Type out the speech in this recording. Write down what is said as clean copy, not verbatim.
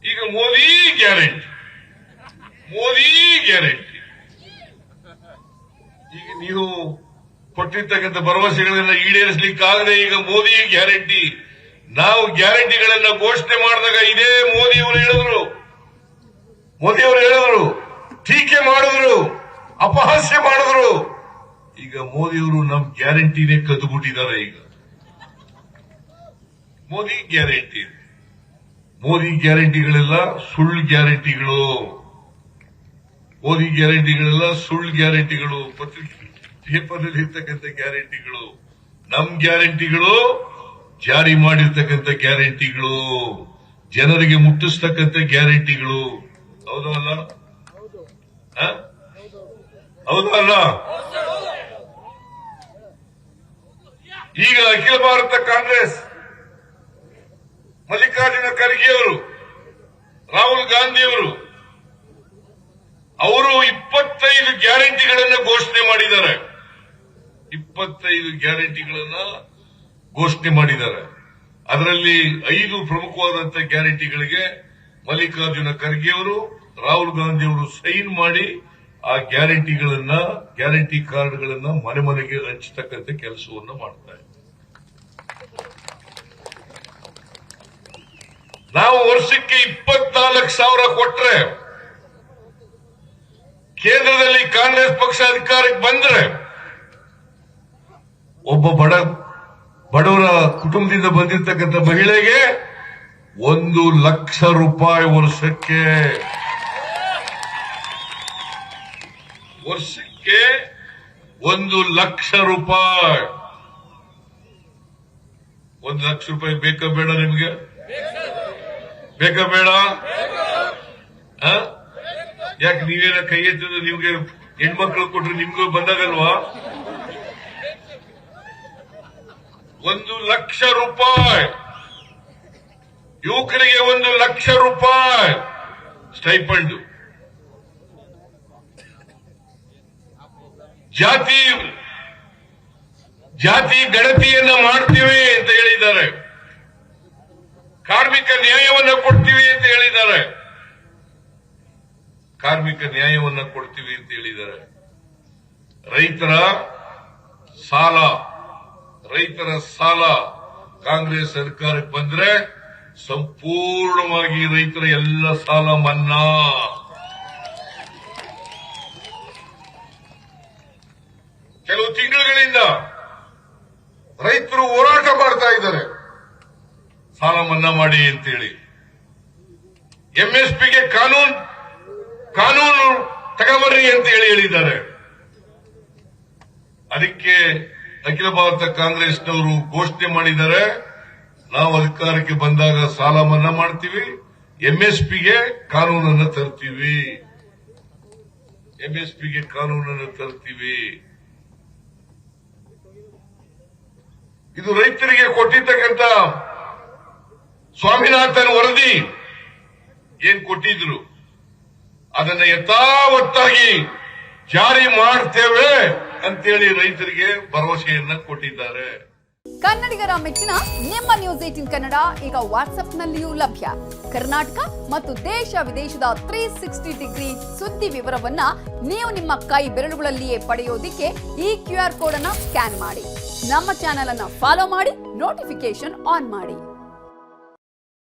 ಈಗ Modi guarantee, Modi guarantee. ಈಗ ನೀವು ಕೊಟ್ಟಿರ್ತಕ್ಕಂಥ ಭರವಸೆಗಳನ್ನ ಈಡೇರಿಸಲಿಕ್ಕಾಗದೆ ಈಗ ಮೋದಿ ಗ್ಯಾರಂಟಿ. ನಾವು ಗ್ಯಾರಂಟಿಗಳನ್ನ ಘೋಷಣೆ ಮಾಡಿದಾಗ ಇದೇ ಮೋದಿಯವರು ಹೇಳಿದ್ರು, ಟೀಕೆ ಮಾಡಿದ್ರು, ಅಪಹಾಸ್ಯ ಮಾಡಿದ್ರು. ಈಗ ಮೋದಿಯವರು ನಮ್ ಗ್ಯಾರಂಟಿನೇ ಕದ್ದುಬಿಟ್ಟಿದ್ದಾರೆ. ಈಗ ಮೋದಿ ಗ್ಯಾರಂಟಿಗಳೆಲ್ಲ ಸುಳ್ಳು ಗ್ಯಾರಂಟಿಗಳು. ಮೋದಿ ಗ್ಯಾರಂಟಿಗಳೆಲ್ಲ ಸುಳ್ಳು ಗ್ಯಾರಂಟಿಗಳು, ಪೇಪರ್ನಲ್ಲಿ ಇರ್ತಕ್ಕಂಥ ಗ್ಯಾರಂಟಿಗಳು. ನಮ್ ಗ್ಯಾರಂಟಿಗಳು ಜಾರಿ ಮಾಡಿರ್ತಕ್ಕಂಥ ಗ್ಯಾರಂಟಿಗಳು, ಜನರಿಗೆ ಮುಟ್ಟಿಸ್ತಕ್ಕಂಥ ಗ್ಯಾರಂಟಿಗಳು. ಹೌದಲ್ಲ? ಹೌದಲ್ಲ? ಈಗ ಅಖಿಲ ಭಾರತ ಕಾಂಗ್ರೆಸ್ ಮಲ್ಲಿಕಾರ್ಜುನ ಖರ್ಗೆ ಅವರು, ರಾಹುಲ್ ಗಾಂಧಿ ಅವರು 25 ಗ್ಯಾರಂಟಿಗಳನ್ನು ಘೋಷಣೆ ಮಾಡಿದ್ದಾರೆ. 25 ಗ್ಯಾರಂಟಿಗಳನ್ನ ಘೋಷಣೆ ಮಾಡಿದ್ದಾರೆ. ಅದರಲ್ಲಿ 5 ಪ್ರಮುಖವಾದಂತಹ ಗ್ಯಾರಂಟಿಗಳಿಗೆ ಮಲ್ಲಿಕಾರ್ಜುನ ಖರ್ಗೆ ಅವರು, ರಾಹುಲ್ ಗಾಂಧಿ ಅವರು ಸೈನ್ ಮಾಡಿ ಆ ಗ್ಯಾರಂಟಿ ಕಾರ್ಡ್ಗಳನ್ನ ಮನೆ ಮನೆಗೆ ಹಂಚತಕ್ಕಂಥ ಕೆಲಸವನ್ನು ಮಾಡ್ತಾರೆ. ನಾವು ವರ್ಷಕ್ಕೆ 24,000 ಕೊಟ್ರೆ, ಕೇಂದ್ರದಲ್ಲಿ ಕಾಂಗ್ರೆಸ್ ಪಕ್ಷ ಅಧಿಕಾರಕ್ಕೆ ಬಂದ್ರೆ ಒಬ್ಬ ಬಡವರ ಕುಟುಂಬದಿಂದ ಬಂದಿರತಕ್ಕಂಥ ಮಹಿಳೆಗೆ 1 ಲಕ್ಷ ರೂಪಾಯಿ ವರ್ಷಕ್ಕೆ 1 ಲಕ್ಷ ರೂಪಾಯಿ. 1 ಲಕ್ಷ ರೂಪಾಯಿ ಬೇಕಾ ಬೇಡ? ನಿಮ್ಗೆ ಬೇಕಾ ಬೇಡ? ಯಾಕೆ ನೀವೇನ ಕೈ ಎತ್ತಿದ್ರೆ ನಿಮ್ಗೆ ಹೆಣ್ಮಕ್ಳು ಕೊಟ್ರೆ ನಿಮ್ಗೂ ಬಂದಾಗಲ್ವಾ? 1 ಲಕ್ಷ ರೂಪಾಯಿ ಯುವಕರಿಗೆ, 1 ಲಕ್ಷ ರೂಪಾಯಿ ಸ್ಟೈಪಂಡ್. ಜಾತಿ ಗಣತಿಯನ್ನ ಮಾಡ್ತೀವಿ ಅಂತ ಹೇಳಿದ್ದಾರೆ. ಕಾರ್ಮಿಕ ನ್ಯಾಯವನ್ನ ಕೊಡ್ತೀವಿ ಅಂತ ಹೇಳಿದ್ದಾರೆ. ರೈತರ ಸಾಲ ಕಾಂಗ್ರೆಸ್ ಸರ್ಕಾರಕ್ಕೆ ಬಂದ್ರೆ ಸಂಪೂರ್ಣವಾಗಿ ರೈತರ ಎಲ್ಲ ಸಾಲ ಮನ್ನಾ. ಕೆಲವು ತಿಂಗಳುಗಳಿಂದ ರೈತರು ಹೋರಾಟ ಮಾಡ್ತಾ ಇದ್ದಾರೆ, ಸಾಲ ಮನ್ನಾ ಮಾಡಿ ಅಂತೇಳಿ. ಎಂಎಸ್ಪಿಗೆ ಕಾನೂನು ತಗೊಂಬರ್ರಿ ಅಂತ ಹೇಳಿದ್ದಾರೆ. ಅದಕ್ಕೆ ಅಖಿಲ ಭಾರತ ಕಾಂಗ್ರೆಸ್ನವರು ಘೋಷಣೆ ಮಾಡಿದ್ದಾರೆ, ನಾವು ಅಧಿಕಾರಕ್ಕೆ ಬಂದಾಗ ಸಾಲ ಮನ್ನಾ ಮಾಡ್ತೀವಿ, ಎಂಎಸ್ಪಿಗೆ ಕಾನೂನನ್ನು ತರ್ತೀವಿ. ಇದು ರೈತರಿಗೆ ಕೊಟ್ಟಿರ್ತಕ್ಕಂಥ ಸ್ವಾಮಿನಾಥನ್ ವರದಿ ಏನ್ ಕೊಟ್ಟಿದ್ರು ಅದನ್ನ ಯಥಾವತ್ತಾಗಿ ಜಾರಿ ಮಾಡ್ತೇವೆ ಅಂತೇಳಿ ರೈತರಿಗೆ ಭರವಸೆಯನ್ನ ಕೊಟ್ಟಿದ್ದಾರೆ. ಕನ್ನಡಿಗರ ಮೆಚ್ಚಿನ ನಿಮ್ಮ ನ್ಯೂಸ್ 18 ಕನ್ನಡ ಈಗ ವಾಟ್ಸ್ಆಪ್ನಲ್ಲಿಯೂ ಲಭ್ಯ. ಕರ್ನಾಟಕ ಮತ್ತು ದೇಶ ವಿದೇಶದ 360 ಡಿಗ್ರಿ ಸುದ್ದಿ ವಿವರವನ್ನ ನೀವು ನಿಮ್ಮ ಕೈ ಬೆರಳುಗಳಲ್ಲಿಯೇ ಪಡೆಯೋದಿಕ್ಕೆ ಈ QR ಕೋಡ್ ಅನ್ನ ಸ್ಕ್ಯಾನ್ ಮಾಡಿ. ನಮ್ಮ ಚಾನೆಲ್ ಅನ್ನ ಫಾಲೋ ಮಾಡಿ, ನೋಟಿಫಿಕೇಶನ್ ಆನ್ ಮಾಡಿ.